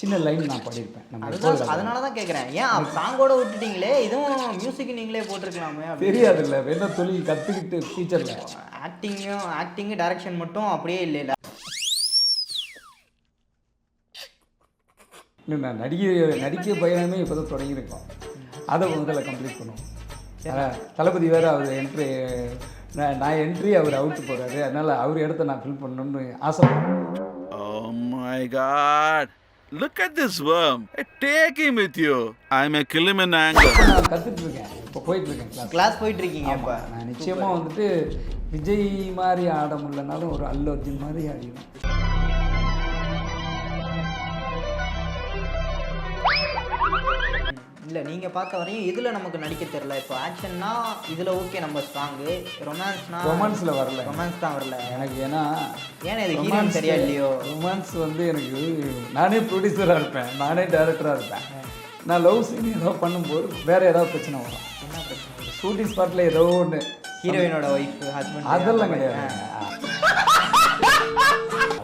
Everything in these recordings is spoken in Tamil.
சின்ன லைன் நான் பாடியிருப்பேன். நம்ம அதுதான் அதனால தான் கேட்குறேன். ஏன் சாங்கோட விட்டுட்டீங்களே, இதுவும் மியூசிக் நீங்களே போட்டிருக்கலாமே. தெரியாதுல்ல, வேணா தொழில் கற்றுக்கிட்டு ஃபியூச்சரில் ஆக்டிங்கு டைரக்ஷன் மட்டும் அப்படியே இல்லைல்ல. இல்லை, நான் நடிக்க பயணமே இப்போ தான் தொடங்கியிருக்கோம். அதை முதல்ல கம்ப்ளீட் பண்ணுவோம். தளபதி வேறு அவர் என்ட்ரி, நான் என்ட்ரி அவர் அவுட்டு போகிறாரு. அதனால் அவர் இடத்த நான் ஃபில் பண்ணணும்னு ஆசைப்படுறேன். Oh my God! Look at this worm. Hey, take him with you. I may kill him in anger. நான் கற்றுட்டு இருக்கேன், இப்போ போயிட்டுருக்கேன் கிளாஸ் போயிட்டுருக்கீங்க. இப்போ நான் நிச்சயமாக வந்துட்டு விஜய் மாதிரி ஆட முடியலனாலும் ஒரு அல்லு அர்ஜுன் மாதிரி ஆடிடும். இல்லை, நீங்கள் பார்த்த வரையும் இதில் நமக்கு நடிக்க தெரில. இப்போ ஆக்ஷன்னா இதில் ஓகே நம்ம ஸ்ட்ராங்கு, ரொமான்ஸில் வரல. ரொமான்ஸ் தான் வரல எனக்கு. ஏன்னா இது ஹீரோயின் சரியா இல்லையோ. ரொமான்ஸ் வந்து எனக்கு, நானே ப்ரொடியூசராக இருப்பேன், நானே டைரக்டராக இருப்பேன். நான் லவ் சீன் ஏதோ பண்ணும்போது வேறு ஏதாவது பிரச்சனை வரும். என்ன பிரச்சனை? ஷூட்டிங் ஸ்பாட்டில் ஏதோ ஒன்று, ஹீரோயினோட ஒய்ஃப், ஹஸ்பண்ட், அதெல்லாம் கிடையாது.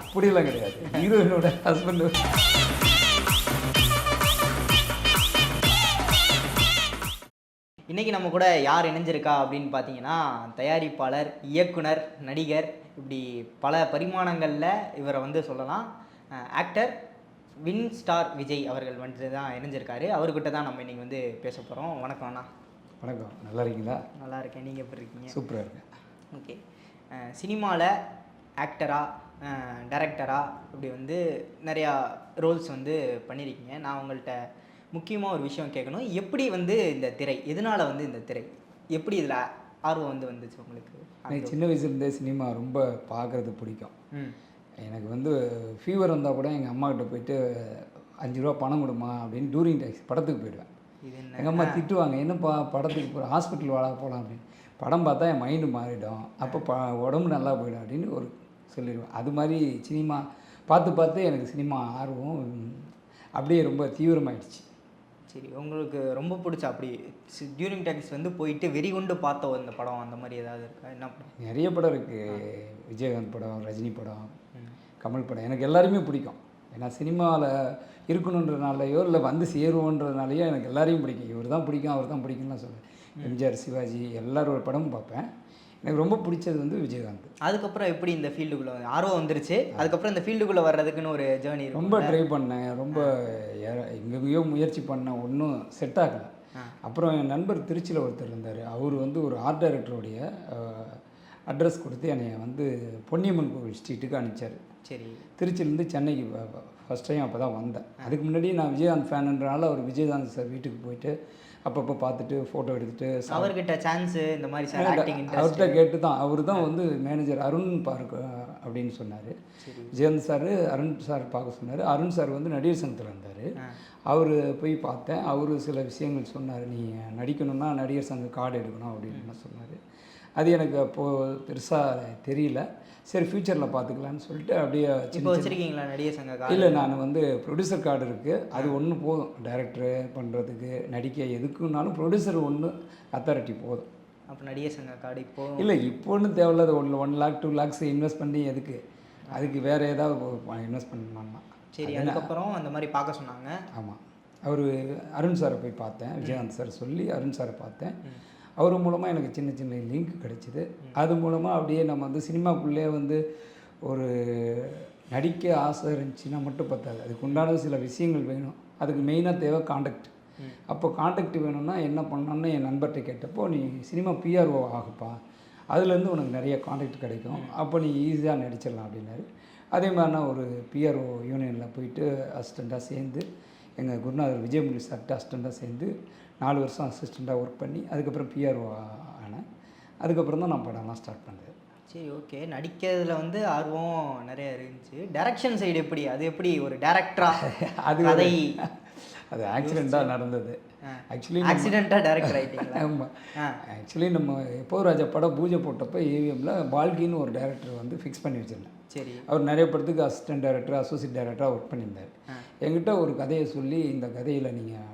அப்படியெல்லாம் கிடையாது. ஹீரோயினோட ஹஸ்பண்டு. இன்றைக்கி நம்ம கூட யார் இணைஞ்சிருக்கா அப்படின்னு பார்த்தீங்கன்னா, தயாரிப்பாளர், இயக்குனர், நடிகர், இப்படி பல பரிமாணங்களில் இவரை வந்து சொல்லலாம். ஆக்டர் வின் ஸ்டார் விஜய் அவர்கள் வந்து தான் இணைஞ்சிருக்காரு. அவர்கிட்ட தான் நம்ம இன்றைக்கி வந்து பேச போகிறோம். வணக்கம் அண்ணா. வணக்கம், நல்லா இருக்கீங்களா? நல்லா இருக்கேன், நீங்கள் எப்படி இருக்கீங்க? சூப்பராக இருக்கேன். ஓகே. சினிமாவில் ஆக்டராக, டைரக்டராக இப்படி வந்து நிறையா ரோல்ஸ் வந்து பண்ணியிருக்கீங்க. நான் உங்கள்கிட்ட முக்கியமாக ஒரு விஷயம் கேட்கணும். எப்படி வந்து இந்த திரை, எதனால் வந்து இந்த திரை, எப்படி இதில் ஆர்வம் வந்து வந்துச்சு உங்களுக்கு? எனக்கு சின்ன வயசுலேருந்தே சினிமா ரொம்ப பார்க்குறது பிடிக்கும். எனக்கு வந்து ஃபீவர் வந்தால் கூட எங்கள் அம்மாக்கிட்ட போயிட்டு 5 ரூபா பணம் கொடுமா அப்படின்னு டூரிங் டாக்ஸி படத்துக்கு போயிடுவேன். எங்கள் அம்மா திட்டுவாங்க, என்னப்பா படத்துக்கு போகிற, ஹாஸ்பிட்டல் வாழ போகலாம் அப்படின்னு. படம் பார்த்தா என் மைண்டு மாறிடும், அப்போ உடம்பு நல்லா போயிடும் அப்படின்னு ஒரு சொல்லிடுவேன். அது மாதிரி சினிமா பார்த்து பார்த்து எனக்கு சினிமா ஆர்வம் அப்படியே ரொம்ப தீவிரமாகிடுச்சு. சரி, உங்களுக்கு ரொம்ப பிடிச்ச அப்படி டியூரிங் டாக்ஸ் வந்து போயிட்டு வெறி கொண்டு பார்த்தோம் இந்த படம், அந்த மாதிரி ஏதாவது இருக்கா? என்ன படம்? நிறைய படம் இருக்குது. விஜயகாந்த் படம், ரஜினி படம், கமல் படம், எனக்கு எல்லாருமே பிடிக்கும். ஏன்னா சினிமாவில் இருக்கணுன்றதுனாலையோ இல்லை வந்து சேருவோன்றதுனாலையோ எனக்கு எல்லாரையும் பிடிக்கும். இவர் தான் பிடிக்கும், அவர் தான் பிடிக்கும்னு சொல்லுவேன். எம்ஜிஆர், சிவாஜி எல்லாரோட படமும் பார்ப்பேன். எனக்கு ரொம்ப பிடிச்சது வந்து விஜயகாந்த். அதுக்கப்புறம் எப்படி இந்த ஃபீல்டுக்குள்ளே ஆர்வம் வந்துருச்சு? அதுக்கப்புறம் இந்த ஃபீல்டுக்குள்ளே வர்றதுக்குன்னு ஒரு ஜேர்னி ரொம்ப ட்ரை பண்ணேன், ரொம்ப எங்கெங்கேயோ முயற்சி பண்ணேன், ஒன்றும் செட் ஆகலை. அப்புறம் என் நண்பர் திருச்சியில் ஒருத்தர் இருந்தார். அவர் வந்து ஒரு ஆர்ட் டைரக்டருடைய அட்ரஸ் கொடுத்து என்னை வந்து பொன்னியம்மன் கோவில் ஸ்ட்ரீட்டுக்கு அனுப்பிச்சார். சரி, திருச்சியிலேருந்து சென்னைக்கு ஃபஸ்ட் டைம் அப்போ தான் வந்தேன். அதுக்கு முன்னாடி நான் விஜயகாந்த் ஃபேனுன்றனால அவர் விஜயகாந்த் சார் வீட்டுக்கு போயிட்டு அப்பப்போ பார்த்துட்டு ஃபோட்டோ எடுத்துகிட்டு, அவர்கிட்ட சான்ஸு இந்த மாதிரி சார் அவர்கிட்ட கேட்டு தான், அவர் தான் வந்து மேனேஜர் அருண் பார்க்க அப்படின்னு சொன்னார். விஜயகாந்த் சார் அருண் சார் பார்க்க சொன்னார். அருண் சார் வந்து நடிகர் சங்கத்தில் இருந்தார். அவர் போய் பார்த்தேன். அவர் சில விஷயங்கள் சொன்னார். நீ நடிக்கணும்னா நடிகர் சங்க கார்டு எடுக்கணும் அப்படின்னு சொன்னார். அது எனக்கு அப்போது பெருசாக தெரியல. சரி, ஃப்யூச்சரில் பார்த்துக்கலான்னு சொல்லிட்டு அப்படியே இப்போ வச்சுருக்கீங்களா நடிகர் சங்க கார்டு? இல்லை, நான் வந்து ப்ரொடியூசர் கார்டு இருக்குது, அது ஒன்று போதும். டைரக்டரு பண்ணுறதுக்கு, நடிக்க எதுக்குன்னாலும் ப்ரொடியூசர் ஒன்று அத்தாரிட்டி போதும். அப்போ நடிகர் சங்க கார்டு இப்போது இல்லை, இப்போ ஒன்றும் தேவையில்லாத 1 lakh 2 lakhs இன்வெஸ்ட் பண்ணி எதுக்கு? அதுக்கு வேறு ஏதாவது இன்வெஸ்ட் பண்ணலாமா? சரி, அதுக்கப்புறம் அந்த மாதிரி பார்க்க சொன்னாங்க. ஆமாம், அவர் அருண் சாரை போய் பார்த்தேன். விஜயகாந்த் சார் சொல்லி அருண் சாரை பார்த்தேன். அவர் மூலமாக எனக்கு சின்ன சின்ன லிங்க் கிடச்சிது. அது மூலமாக அப்படியே நம்ம வந்து சினிமாக்குள்ளே வந்து ஒரு நடிக்க ஆசை இருந்துச்சுன்னா மட்டும் பத்தாது, அதுக்கு உண்டான சில விஷயங்கள் வேணும். அதுக்கு மெயினாக தேவை கான்டாக்ட். அப்போ கான்டாக்ட் வேணும்னா என்ன பண்ணணும்னு என் நண்பர்கிட்ட கேட்டப்போ, நீ சினிமா பிஆர்ஓ ஆகுப்பா, அதுலேருந்து உனக்கு நிறைய கான்டாக்ட் கிடைக்கும், அப்போ நீ ஈஸியாக நடிச்சிடலாம் அப்படின்னாரு. அதே மாதிரி நான் ஒரு பிஆர்ஓ யூனியனில் போயிட்டு அசிஸ்டண்ட்டாக சேர்ந்து, எங்கள் குருநாதர் விஜயமுனி சார்கிட்ட அசிஸ்டண்ட்டாக சேர்ந்து 4 வருஷம் அசிஸ்டண்ட்டாக ஒர்க் பண்ணி அதுக்கப்புறம் பிஆர்ஓ ஆனேன். அதுக்கப்புறம் தான் நான் படம்லாம் ஸ்டார்ட் பண்ணேன். சரி, ஓகே. நடிக்கிறதுல வந்து ஆர்வம் நிறைய இருந்துச்சு. டைரக்ஷன் சைடு எப்படி, அது எப்படி ஒரு டேரக்டராக? அது ஆக்சிடெண்ட்டாக நடந்தது. ஆக்சிடெண்ட்டாக டைரக்டர் ஆகிட்டீங்களா? ஆமாம், ஆக்சுவலி நம்ம எப்போ ராஜா படம் பூஜை போட்டப்போ ஏவிஎம்மில் பால்கின்னு ஒரு டேரக்டர் வந்து ஃபிக்ஸ் பண்ணி வச்சுருந்தேன். சரி, அவர் நிறைய படத்துக்கு அசிஸ்டன்ட் டைரக்டர், அசோசியேட் டைரக்டராக ஒர்க் பண்ணியிருந்தார். என்கிட்ட ஒரு கதையை சொல்லி, இந்த கதையில் நீங்கள்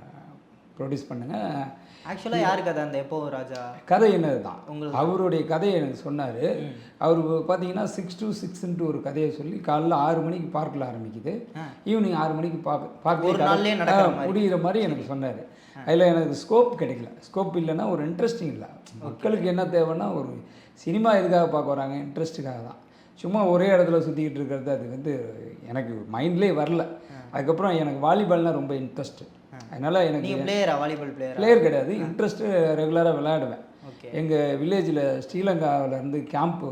ப்ரொடியூஸ் பண்ணுங்கள். ஆக்சுவலாக யார் கதை அந்த எப்போ ராஜா? கதை என்னது தான் உங்களுக்கு அவருடைய கதையை எனக்கு சொன்னார். அவர் பார்த்தீங்கன்னா 6 to 6ன்ட்டு ஒரு கதையை சொல்லி காலைல 6 மணிக்கு பார்க்கில் ஆரம்பிக்குது, ஈவினிங் 6 மணிக்கு பார்க்க முடிகிற மாதிரி எனக்கு சொன்னார். அதில் எனக்கு ஸ்கோப் கிடைக்கல. ஸ்கோப் இல்லைன்னா ஒரு இன்ட்ரெஸ்டிங் இல்லை. மக்களுக்கு என்ன தேவைன்னா ஒரு சினிமா எதுக்காக பார்க்க வராங்க, இன்ட்ரெஸ்ட்டுக்காக தான். சும்மா ஒரே இடத்துல சுற்றிக்கிட்டு இருக்கிறது அது வந்து எனக்கு மைண்ட்லேயே வரல. அதுக்கப்புறம் எனக்கு வாலிபால்னால் ரொம்ப இன்ட்ரெஸ்ட்டு. அதனால் எனக்கு வாலிபால் பிளேயர் கிடையாது, இன்ட்ரெஸ்ட்டு ரெகுலராக விளையாடுவேன். எங்கள் வில்லேஜில் ஸ்ரீலங்காவிலேருந்து கேம்ப்பு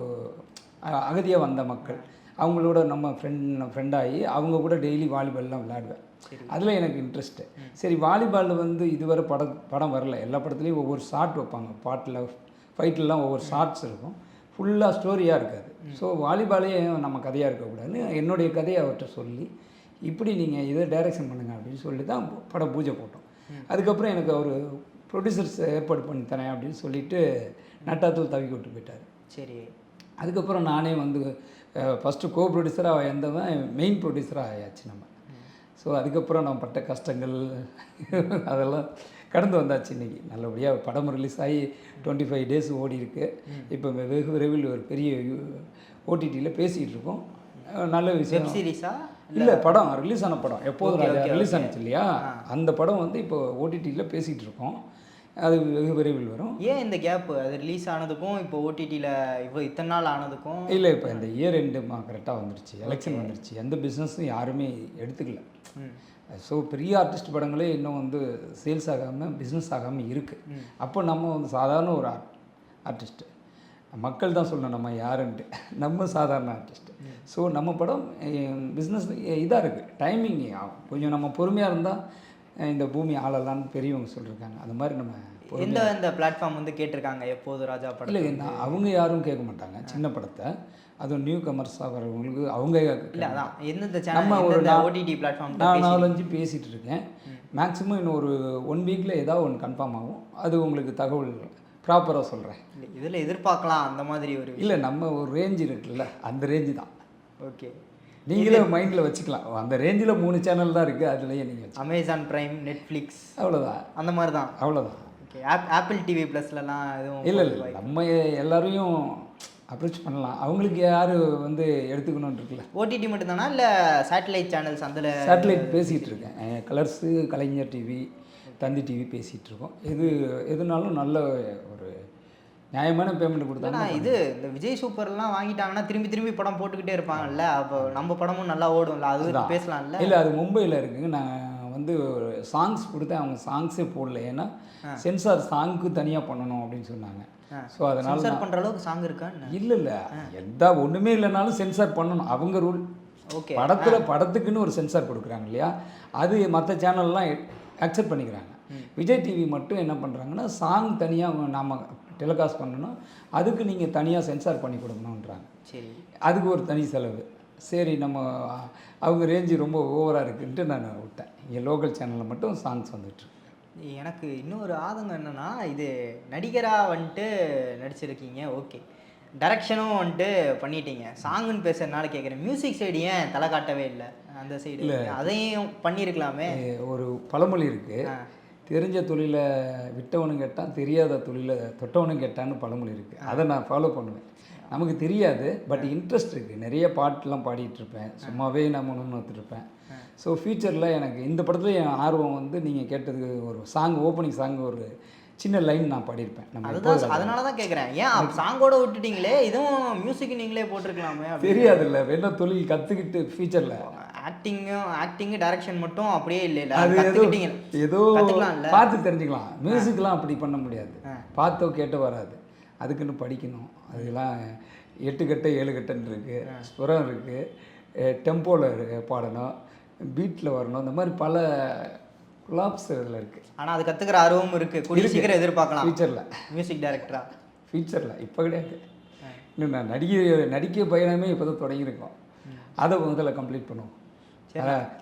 அகதியாக வந்த மக்கள் அவங்களோட நம்ம ஃப்ரெண்டாகி அவங்க கூட டெய்லி வாலிபால்லாம் விளையாடுவேன். அதில் எனக்கு இன்ட்ரெஸ்ட்டு. சரி, வாலிபாலில் வந்து இதுவரை படம் வரல. எல்லா படத்துலேயும் ஒவ்வொரு ஷாட் வைப்பாங்க, பாட்டில் ஃபைட்லலாம் ஒவ்வொரு ஷார்ட்ஸ் இருக்கும், ஃபுல்லாக ஸ்டோரியாக இருக்காது. ஸோ வாலிபாலே நம்ம கதையாக இருக்கக்கூடாதுன்னு என்னுடைய கதையை அவர்கிட்ட சொல்லி இப்படி நீங்கள் இதை டைரக்ஷன் பண்ணுங்கள் அப்படின்னு சொல்லி தான் படம் பூஜை போட்டோம். அதுக்கப்புறம் எனக்கு அவர் ப்ரொடியூசர்ஸ் ஏற்பாடு பண்ணி தரேன் அப்படின்னு சொல்லிவிட்டு நட்டாத்தூள் தவிக்க விட்டு போயிட்டார். சரி, அதுக்கப்புறம் நானே வந்து ஃபஸ்ட்டு கோ ப்ரொடியூசராக இருந்தவன் மெயின் ப்ரொடியூசராக ஆயாச்சு நம்ம. ஸோ அதுக்கப்புறம் நான் பட்ட கஷ்டங்கள் அதெல்லாம் கடந்து வந்தாச்சு. இன்றைக்கி நல்லபடியாக படம் ரிலீஸ் ஆகி 25 days ஓடி இருக்குது. இப்போ வெகு விரைவில் ஒரு பெரிய ஓடிடியில் பேசிகிட்டு இருக்கோம். நல்ல விஷயம். வெப் சீரிஸா இல்லை, படம் ரிலீஸ் ஆன படம் எப்போதும் ராஜா ரிலீஸ் ஆனிச்சு இல்லையா, அந்த படம் வந்து இப்போ ஓடிடியில் பேசிகிட்டு இருக்கோம். அது வெகு விரைவில் வரும். ஏன் இந்த கேப்பு? அது ரிலீஸ் ஆனதுக்கும் இப்போ ஓடிடியில் இத்தனை நாள் ஆனதுக்கும்? இல்லை, இப்போ இந்த இயர் எண்டுமா கரெக்டாக வந்துருச்சு, எலெக்ஷன் வந்துருச்சு, எந்த பிஸ்னஸும் யாருமே எடுத்துக்கல. ஸோ பெரிய ஆர்டிஸ்ட் படங்களே இன்னும் வந்து சேல்ஸ் ஆகாமல் பிஸ்னஸ் ஆகாமல் இருக்குது. அப்போ நம்ம வந்து சாதாரண ஒரு ஆர்டிஸ்ட்டு, மக்கள் தான் சொல்லணும் நம்ம யாருன்ட்டு, நம்ம சாதாரண ஆர்டிஸ்ட்டு. ஸோ நம்ம படம் பிஸ்னஸ் இதாக இருக்குது, டைமிங் ஆகும் கொஞ்சம். நம்ம பொறுமையாக இருந்தால் இந்த பூமி ஆளலான்னு பெரியவங்க சொல்லியிருக்காங்க. அது மாதிரி நம்ம இந்த பிளாட்ஃபார்ம் வந்து கேட்டிருக்காங்க எப்போது ராஜா படம்? இல்லை, அவங்க யாரும் கேட்க மாட்டாங்க சின்ன படத்தை, அதுவும் நியூ கமர்ஸாக வரவங்களுக்கு அவங்க நம்ம ஒரு ஓடிடி பிளாட்ஃபார்ம் நான் 4-5 பேசிகிட்டு இருக்கேன். மேக்ஸிமம் இன்னும் ஒரு 1 வீக்கில் ஏதாவது ஒன்று கன்ஃபார்ம் ஆகும். அது உங்களுக்கு தகவல் ப்ராப்பராக சொல்கிறேன். இதில் எதிர்பார்க்கலாம் அந்த மாதிரி ஒரு இல்லை, நம்ம ஒரு ரேஞ்சு இருக்குல்ல, அந்த ரேஞ்சு தான். ஓகே, நீங்களே மைண்டில் வச்சுக்கலாம். அந்த ரேஞ்சில் 3 சேனல் தான் இருக்குது, அதுலேயே நீங்கள் அமேசான் பிரைம், நெட்ஃப்ளிக்ஸ், அவ்வளோதான், அந்த மாதிரி தான். அவ்வளோதான். ஓகே, ஆப்பிள் டிவி ப்ளஸ்லலாம் எதுவும் இல்லை, நம்ம எல்லாரையும் அப்ரோச் பண்ணலாம். அவங்களுக்கு யார் வந்து எடுத்துக்கணும்னு இருக்குல்ல. ஓடிடி மட்டும் தானா இல்லை சேட்டலைட் சேனல்ஸ்? அதில் சேட்டலைட் பேசிகிட்டு இருக்கேன். கலர்ஸு, கலைஞர் டிவி, தந்தி டிவி பேசிகிட்டு இருக்கோம். எதுனாலும் நல்ல ஒரு நியாயமான பேமெண்ட் கொடுத்தாங்க. இது இந்த விஜய் சூப்பர்லாம் வாங்கிட்டாங்கன்னா திரும்பி திரும்பி படம் போட்டுக்கிட்டே இருப்பாங்கல்ல, அப்போ நம்ம படமும் நல்லா ஓடும்ல, அது பேசலாம்ல. இல்லை, அது மும்பையில் இருக்குங்க. நான் வந்து சாங்ஸ் கொடுத்தேன், அவங்க சாங்ஸே போடல. ஏன்னா சென்சார் சாங்க்கு தனியாக பண்ணணும் அப்படின்னு சொன்னாங்க. ஸோ அதனால் சென்சார் பண்ணுற அளவுக்கு சாங் இருக்கா? இல்லை, எந்த ஒன்றுமே இல்லைனாலும் சென்சார் பண்ணணும், அவங்க ரூல். ஓகே, படத்துக்குன்னு ஒரு சென்சார் கொடுக்குறாங்க இல்லையா, அது மற்ற சேனல்லாம் அக்செப்ட் பண்ணிக்கிறாங்க. விஜய் டிவி மட்டும் என்ன பண்ணுறாங்கன்னா சாங் தனியாக நாம் டெலிகாஸ்ட் பண்ணணும், அதுக்கு நீங்கள் தனியாக சென்சார் பண்ணி கொடுக்கணுன்றாங்க. சரி, அதுக்கு ஒரு தனி செலவு. சரி, நம்ம அவங்க ரேஞ்சு ரொம்ப ஓவராக இருக்குன்ட்டு நான் விட்டேன். இங்கே லோக்கல் சேனலில் மட்டும் சாங்ஸ் வந்துட்டு. எனக்கு இன்னொரு ஆதங்கம் என்னென்னா, இது நடிகராக வந்துட்டு நடிச்சிருக்கீங்க, ஓகே, டைரக்ஷனும் வந்துட்டு பண்ணிட்டீங்க, சாங்குன்னு பேசுறதுனால கேட்குறேன், மியூசிக் சைடு ஏன் தலை காட்டவே இல்லை? அந்த சைடு இல்லை, அதையும் பண்ணியிருக்கலாமே. ஒரு பழமொழி இருக்குது, தெரிஞ்ச தொழிலை விட்டவனும் கேட்டான், தெரியாத தொழிலை தொட்டவனும் கேட்டான்னு பழமொழி இருக்குது. அதை நான் ஃபாலோ பண்ணுவேன். நமக்கு தெரியாது, பட் இன்ட்ரெஸ்ட் இருக்குது. நிறைய பாட்டெலாம் பாடிட்டுருப்பேன், சும்மாவே நான் முன்னுத்துருப்பேன். ஸோ ஃப்யூச்சரில் எனக்கு இந்த படத்தில் என் ஆர்வம் வந்து நீங்கள் கேட்டது ஒரு சாங், ஓப்பனிங் சாங் ஒரு சின்ன லைன் நான் பாடியிருப்பேன். நம்ம அதனால தான் கேட்குறேன், ஏன் சாங்கோட விட்டுட்டீங்களே, இதுவும் மியூசிக் நீங்களே போட்டிருக்கலாமே. தெரியாதுல்ல, வேணா தொழில் கற்றுக்கிட்டு ஃப்யூச்சரில் ஆக்டிங்கு டைரக்ஷன் மட்டும் அப்படியே இல்லை, அது ஏதோ பார்த்து தெரிஞ்சுக்கலாம். மியூசிக்லாம் அப்படி பண்ண முடியாது, பார்த்தோ கேட்டோ வராது, அதுக்குன்னு படிக்கணும். அதெல்லாம் 8 கட்டு 7 கட்டுன்னு இருக்குது, ஸ்வரம் இருக்குது, டெம்போவில் பாடணும், பீட்டில் வரணும், இந்த மாதிரி பல குலாப்ஸ் இதில் இருக்குது. ஆனால் அது கற்றுக்கிற ஆர்வம் இருக்குது, கூடிய சீக்கிரம் எதிர்பார்க்கலாம் ஃபியூச்சரில் மியூசிக் டைரக்டரா. ஃபியூச்சரில் இப்போ கிடையாது, இன்னும் நான் நடிக்க பயணமே இப்போ தான் தொடங்கியிருக்கோம். அதை முதல்ல கம்ப்ளீட் பண்ணுவோம்.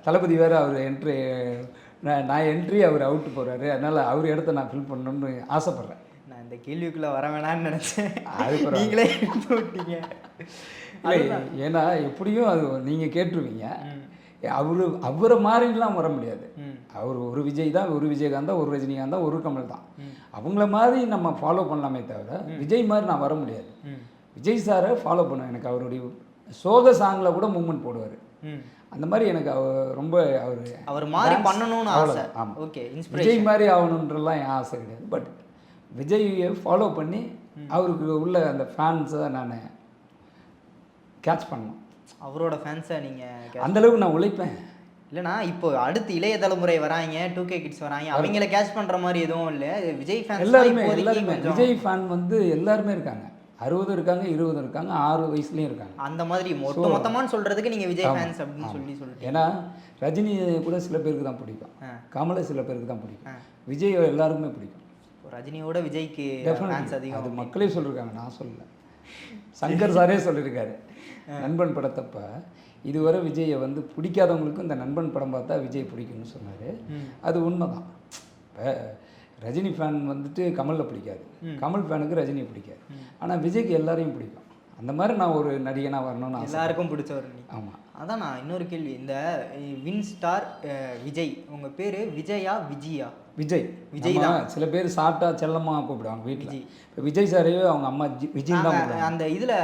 தளபதி வேறு அவர் என்ட்ரி, நான் என்ட்ரி, அவர் அவுட்டு போகிறாரு, அதனால் அவர் இடத்த நான் ஃபில் பண்ணணும்னு ஆசைப்பட்றேன். நான் இந்த கேள்விக்குள்ளே வர வேணான்னு நினச்சேன், அது நீங்களே விட்டீங்க. இல்லை, ஏன்னா எப்படியும் அது நீங்கள் கேட்டுருவீங்க, அவரை மாதிரிலாம் வர முடியாது. அவர் ஒரு விஜய் தான், ஒரு விஜயகாந்த் தான், ஒரு ரஜினிகாந்த் தான், ஒரு கமல் தான். அவங்கள மாதிரி நம்ம ஃபாலோ பண்ணலாமே தவிர விஜய் மாதிரி நான் வர முடியாது. விஜய் சாரை ஃபாலோ பண்ணுவேன். எனக்கு அவருடைய சோக சாங்கில் கூட மூமெண்ட் போடுவார். அந்த மாதிரி எனக்கு ரொம்ப அவர் மாதிரி பண்ணணும்னு ஆசை. ஆமாம், ஓகே. விஜய் மாதிரி ஆகணுன்றலாம் என் ஆசை கிடையாது. பட் விஜயை ஃபாலோ பண்ணி அவருக்கு உள்ள அந்த ஃபேன்ஸை நான் கேட்ச் பண்ணணும். அவரோட ஃபேன்ஸை நீங்கள் அந்தளவுக்கு நான் உழைப்பேன். இல்லைனா இப்போ அடுத்து இளைய தலைமுறை வராங்க, 2K கிட்ஸ் வராங்க, அவங்கள கேட்ச் பண்ணுற மாதிரி எதுவும் இல்லை. விஜய் ஃபேன் எல்லாருமே விஜய் ஃபேன் வந்து எல்லாருமே இருக்காங்க. 60 இருக்காங்க, 20 இருக்காங்க, 6 வயசுலேயும் இருக்காங்க. அந்த மாதிரி மொத்தமானு சொல்கிறதுக்கு நீங்கள் விஜய் ஃபேன்ஸ் அப்படின்னு சொல்லிட்டு. ஏன்னா ரஜினி கூட சில பேருக்கு தான் பிடிக்கும், கமலை சில பேருக்கு தான் பிடிக்கும், விஜய் எல்லாருக்குமே பிடிக்கும். ரஜினியோட விஜய்க்கு ஃபேன்ஸ் அதிகம். அது மக்களே சொல்லியிருக்காங்க, நான் சொல்லலை. சங்கர் சாரே சொல்லியிருக்காரு நண்பன் படத்தப்ப, இதுவரை விஜயை வந்து பிடிக்காதவங்களுக்கும் இந்த நண்பன் படம் பார்த்தா விஜய் பிடிக்கும்னு சொன்னார். அது உண்மை தான். இப்போ ரஜினி ஃபேன் வந்துட்டு கமலில் பிடிக்காது, கமல் ஃபேனுக்கு ரஜினியை பிடிக்காது, ஆனால் விஜய்க்கு எல்லாரையும் பிடிக்கும். அந்த மாதிரி நான் ஒரு நடிகனாக வரணும்னு எல்லாருக்கும் பிடிச்சவர். ஆமாம். அதான் நான் இன்னொரு கேள்வி, இந்த வின் ஸ்டார் விஜய், உங்கள் பேர் விஜயா விஜயா? விஜய் தான். சில பேர் சாப்பிட்டா செல்லமாக கூப்பிடுவாங்க வீட்டில். இப்போ விஜய் சாரையே அவங்க அம்மா விஜய் தான். அந்த இதில்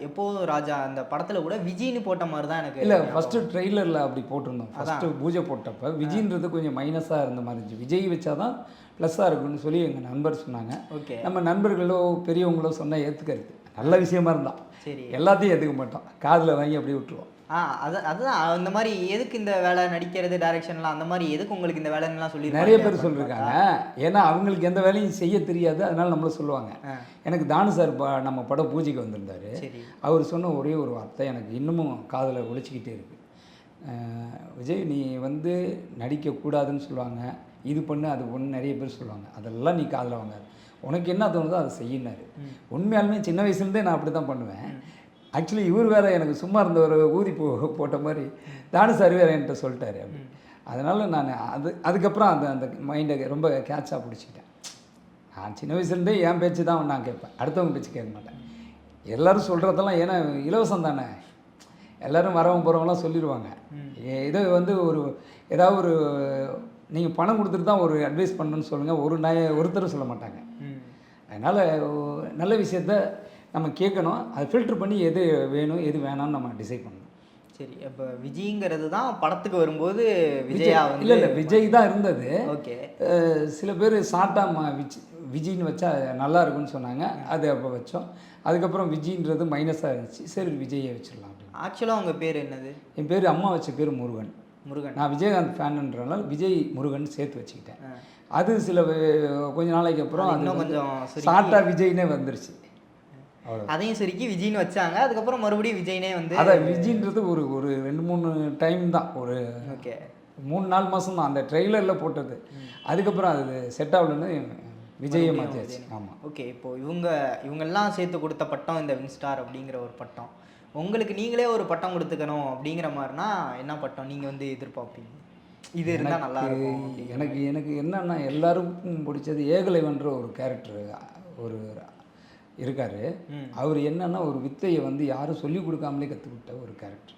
எப்போதும் ராஜா அந்த படத்தில் கூட விஜய்னு போட்ட மாதிரி தான் எனக்கு. இல்லை, ஃபஸ்ட்டு ட்ரெய்லரில் அப்படி போட்டிருந்தோம். ஃபஸ்ட்டு பூஜை போட்டப்போ விஜய்ன்றது கொஞ்சம் மைனஸாக இருந்த மாதிரி இருந்துச்சு. விஜய் வச்சாதான் ப்ளஸ்ஸாக இருக்குன்னு சொல்லி எங்கள் நண்பர் சொன்னாங்க. ஓகே. நம்ம நண்பர்களோ பெரியவங்களோ சொன்னால் ஏற்றுக்கிறது நல்ல விஷயமா இருந்தால் சரி, எல்லாத்தையும் ஏற்றுக்க மாட்டோம், காதில் வாங்கி அப்படியே விட்டுருவோம். அதுதான் இந்த மாதிரி எதுக்கு இந்த வேலை நடிக்கிறது, டைரக்ஷன்லாம், அந்த மாதிரி எதுக்கு உங்களுக்கு இந்த வேலைலாம் சொல்லி நிறைய பேர் சொல்லியிருக்காங்க. ஏன்னா அவங்களுக்கு எந்த வேலையும் செய்ய தெரியாது, அதனால நம்மள சொல்லுவாங்க. எனக்கு தானு சார் நம்ம படம் பூஜைக்கு வந்திருந்தார். அவர் சொன்ன ஒரே ஒரு வார்த்தை எனக்கு இன்னமும் காதில் ஒழிச்சிக்கிட்டே இருக்குது. விஜய், நீ வந்து நடிக்கக்கூடாதுன்னு சொல்லுவாங்க, இது பண்ணு அது ஒன்று நிறைய பேர் சொல்லுவாங்க, அதெல்லாம் நீ காதில் வாங்காது, உனக்கு என்ன தோணுதோ அதை செய்யினார். உண்மையாலுமே சின்ன வயசுலேருந்தே நான் அப்படி தான் பண்ணுவேன். ஆக்சுவலி இவர் வேறு எனக்கு சும்மா இருந்த ஒரு ஊதி போட்ட மாதிரி தானு சார் வேறு என்கிட்ட சொல்லிட்டாரு. அப்படி அதனால் நான் அதுக்கப்புறம் அந்த மைண்டை ரொம்ப கேட்சாக பிடிச்சிக்கிட்டேன். நான் சின்ன வயசுலேருந்தே என் பேச்சு தான் நான் கேட்பேன், அடுத்தவங்க பேச்சு கேட்க மாட்டேன். எல்லோரும் சொல்கிறதெல்லாம் ஏன்னா இலவசம் தானே, எல்லோரும் வரவங்க போகிறவங்களாம் சொல்லிடுவாங்க. இதை வந்து ஏதாவது ஒரு நீங்கள் பணம் கொடுத்துட்டு தான் ஒரு அட்வைஸ் பண்ணணுன்னு சொல்லுங்கள், ஒருத்தரும் சொல்ல மாட்டாங்க. அதனால் நல்ல விஷயத்த நம்ம கேட்கணும், அதை ஃபில்டர் பண்ணி எது வேணும் எது வேணாம்னு நம்ம டிசைட் பண்ணணும். சரி, அப்போ விஜய்ங்கிறது தான் படத்துக்கு வரும்போது விஜயா வந்து இல்லை விஜய் தான் இருந்தது. ஓகே. சில பேர் ஷார்ட்டாக விஜய்னு வச்சா நல்லா இருக்குன்னு சொன்னாங்க, அது அப்போ வச்சோம். அதுக்கப்புறம் விஜய்ன்றது மைனஸாக இருந்துச்சு, சரி விஜயை வச்சிடலாம் அப்படின்னு. ஆக்சுவலாக உங்கள் பேர் என்னது? என் பேர் அம்மா வச்ச பேர் முருகன். நான் விஜயகாந்த் ஃபேனுன்றனால விஜய் முருகன் சேர்த்து வச்சுக்கிட்டேன். அது கொஞ்ச நாளைக்கு அப்புறம் இன்னும் கொஞ்சம் ஷார்ட்டாக விஜய்னே வந்துருச்சு. அதையும் சரிக்கு விஜய்னு வச்சாங்க, அதுக்கப்புறம் மறுபடியும் விஜய்னே வந்து அதான் விஜய்ன்றது ஒரு 2-3 டைம் தான், ஒரு ஓகே 3-4 மாதம் தான் அந்த ட்ரெய்லரில் போட்டது. அதுக்கப்புறம் அது செட் ஆகலன்னு விஜயை மாற்றியாச்சு. ஆமாம். ஓகே. இப்போது இவங்கெல்லாம் சேர்த்து கொடுத்த பட்டம் இந்த வின் ஸ்டார் அப்படிங்கிற ஒரு பட்டம். உங்களுக்கு நீங்களே ஒரு பட்டம் கொடுத்துக்கணும் அப்படிங்கிற மாதிரினா என்ன பட்டம் நீங்கள் வந்து எதிர்பார்ப்பீங்க? இது இருந்தால் நல்லா இருக்கும். எனக்கு என்னன்னா எல்லாருக்கும் பிடிச்சது ஏகலைவன்ற ஒரு கேரக்டர் ஒரு இருக்கார். அவர் என்னன்னா ஒரு வித்தையை வந்து யாரும் சொல்லிக் கொடுக்காமலே கற்றுக்கிட்ட ஒரு கேரக்டர்.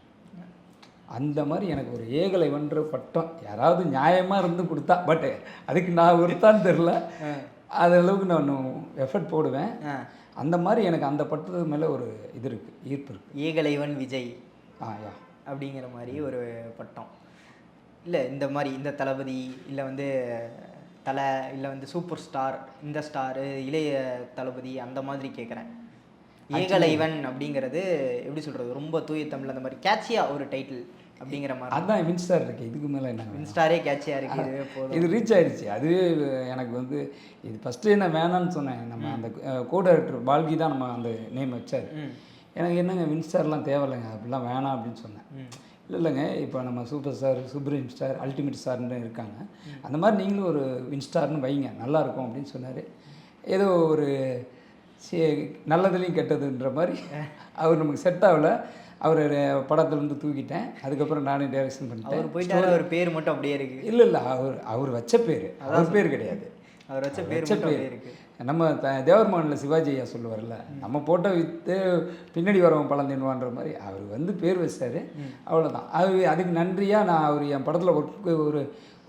அந்த மாதிரி எனக்கு ஒரு ஏகலைவன்ற பட்டம் யாராவது நியாயமாக இருந்து கொடுத்தா, பட் அதுக்கு நான் ஒருத்தான்னு தெரில, அது அளவுக்கு நான் எஃபர்ட் போடுவேன். அந்த மாதிரி எனக்கு அந்த பட்டத்து மேலே ஒரு இது இருக்குது, ஈர்ப்பு இருக்குது. ஏகலைவன் விஜய் யா அப்படிங்கிற மாதிரி ஒரு பட்டம். இல்லை இந்த மாதிரி இந்த தளபதி இல்லை வந்து தலை இல்லை வந்து சூப்பர் ஸ்டார், இந்த ஸ்டாரு இளைய தளபதி அந்த மாதிரி கேட்குறேன். ஏகலைவன் அப்படிங்கிறது எப்படி சொல்கிறது, ரொம்ப தூய தமிழ் அந்த மாதிரி கேட்சியாக ஒரு டைட்டில் அப்படிங்கிற மாதிரி. அதுதான் வின் ஸ்டார் இருக்குது, இதுக்கு மேலே என்ன வின் ஸ்டாரே கேட்சியாக இருக்குது. இது ரீச் ஆகிடுச்சு. அதுவே எனக்கு வந்து இது ஃபஸ்ட்டு என்ன வேணான்னு சொன்னேன். நம்ம அந்த கோ டைரக்டர் பால்கி தான் நம்ம அந்த நேம் வச்சார். எனக்கு என்னங்க வின் ஸ்டார்லாம் தேவையில்லைங்க, அப்படிலாம் வேணாம் அப்படின்னு சொன்னேன். இல்லைங்க, இப்போ நம்ம super star, supreme star, ultimate ஸ்டார்னு இருக்காங்க, அந்த மாதிரி நீங்களும் ஒரு வின் ஸ்டார்னு வைங்க, நல்லாயிருக்கும் அப்படின்னு சொன்னார். ஏதோ ஒரு நல்லதுலேயும் கெட்டதுன்ற மாதிரி அவர் நமக்கு செட் ஆகலை. அவர் படத்துலேருந்து தூக்கிட்டேன். அதுக்கப்புறம் நானே டைரக்ஷன் பண்ணிட்டேன். அவர் போயிட்டு ஒரு பேர் மட்டும் அப்படியே இருக்குது. இல்லை அவர் வச்ச பேர், அவர் பேர் கிடையாது, அவர் வச்ச பேர் இருக்குது. நம்ம தேவர் மகனில் சிவாஜி ஐயா சொல்லுவார்ல, நம்ம போட்ட வித்து பின்னாடி வரவன் பழம் தின்வான்ற மாதிரி அவர் வந்து பேர் வச்சார், அவ்வளோதான். அதுக்கு நன்றியாக நான் அவர் என் படத்தில் ஒர்க்கு ஒரு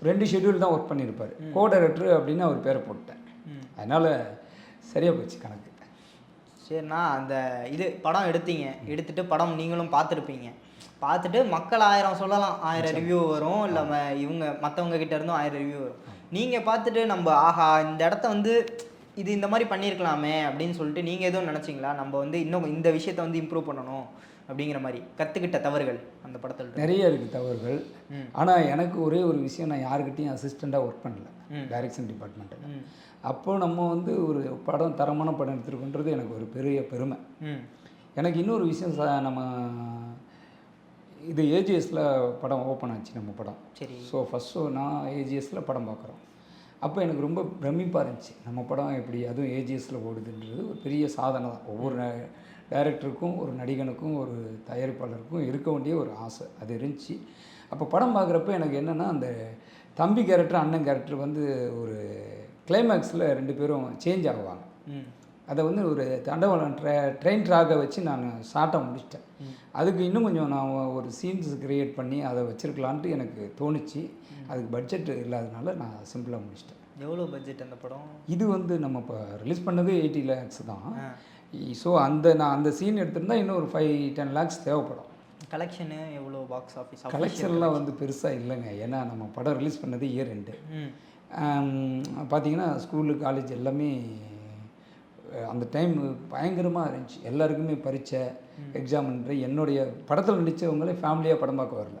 2 ஷெட்யூல் தான் ஒர்க் பண்ணியிருப்பார், கோ டைரக்டர் அப்படின்னு அவர் பேரை போட்டேன். அதனால் சரியாக போச்சு கணக்கு. சரிண்ணா, அந்த இது படம் எடுத்துட்டு படம் நீங்களும் பார்த்துருப்பீங்க. பார்த்துட்டு மக்கள் 1000 சொல்லலாம், 1000 ரிவ்யூ வரும், இல்லை இவங்க மற்றவங்க கிட்ட இருந்தும் 1000 ரிவ்யூ வரும். நீங்கள் பார்த்துட்டு நம்ம ஆஹா இந்த இடத்த வந்து இது இந்த மாதிரி பண்ணியிருக்கலாமே அப்படின்னு சொல்லிட்டு நீங்கள் எதுவும் நினச்சிங்களா? நம்ம வந்து இன்னும் இந்த விஷயத்த வந்து இம்ப்ரூவ் பண்ணணும் அப்படிங்கிற மாதிரி கற்றுக்கிட்ட தவறுகள் அந்த படத்தில் நிறைய இருக்குது தவறுகள். ஆனால் எனக்கு ஒரே ஒரு விஷயம், நான் யாருக்கிட்டையும் அசிஸ்டண்ட்டாக ஒர்க் பண்ணல டைரக்ஷன் டிபார்ட்மெண்ட்டில். அப்போ நம்ம வந்து ஒரு படம் தரமான படம் எடுத்துருக்கோன்றது எனக்கு ஒரு பெரிய பெருமை. எனக்கு இன்னொரு விஷயம், நம்ம இது ஏஜிஎஸில் படம் ஓப்பன் ஆச்சு நம்ம படம். சரி. ஸோ ஃபஸ்ட் ஷோ நான் ஏஜிஎஸில் படம் பார்க்குறோம். அப்போ எனக்கு ரொம்ப பிரமிப்பாக இருந்துச்சு, நம்ம படம் எப்படி அதுவும் ஏஜிஎஸில் ஓடுதுன்றது ஒரு பெரிய சாதனை தான். ஒவ்வொரு டைரக்டருக்கும் ஒரு நடிகனுக்கும் ஒரு தயாரிப்பாளருக்கும் இருக்க வேண்டிய ஒரு ஆசை அது இருந்துச்சு. அப்போ படம் பார்க்குறப்ப எனக்கு என்னென்னா, அந்த தம்பி கேரக்டர் அண்ணன் கேரக்டர் வந்து ஒரு கிளைமேக்ஸில் 2 பேரும் சேஞ்ச் ஆகுவாங்க. அதை வந்து ஒரு தண்டவாளம் ட்ரெயின் ட்ராக்கை வச்சு நான் ஷார்ட்டாக முடிச்சிட்டேன். அதுக்கு இன்னும் கொஞ்சம் நான் ஒரு சீன்ஸ் க்ரியேட் பண்ணி அதை வச்சுருக்கலான்ட்டு எனக்கு தோணுச்சு. அதுக்கு பட்ஜெட் இல்லாதனால நான் சிம்பிளாக முடிச்சிட்டேன். எவ்வளோ பட்ஜெட் அந்த படம்? இது வந்து நம்ம இப்போ ரிலீஸ் பண்ணது 80 lakhs தான். ஸோ நான் அந்த சீன் எடுத்திருந்தா இன்னும் ஒரு 5-10 lakhs தேவைப்படும். கலெக்ஷனு எவ்வளோ? பாக்ஸ் ஆஃபீஸ் கலெக்ஷன்லாம் வந்து பெருசாக இல்லைங்க. ஏன்னா நம்ம படம் ரிலீஸ் பண்ணது இயர் எண்டு. பார்த்தீங்கன்னா ஸ்கூலு காலேஜ் எல்லாமே அந்த டைம் பயங்கரமாக இருந்துச்சு. எல்லாருக்குமே பரீட்சை எக்ஸாம்ன்ற என்னுடைய படத்தில் நடித்தவங்களே ஃபேமிலியாக படம் பார்க்க வரல.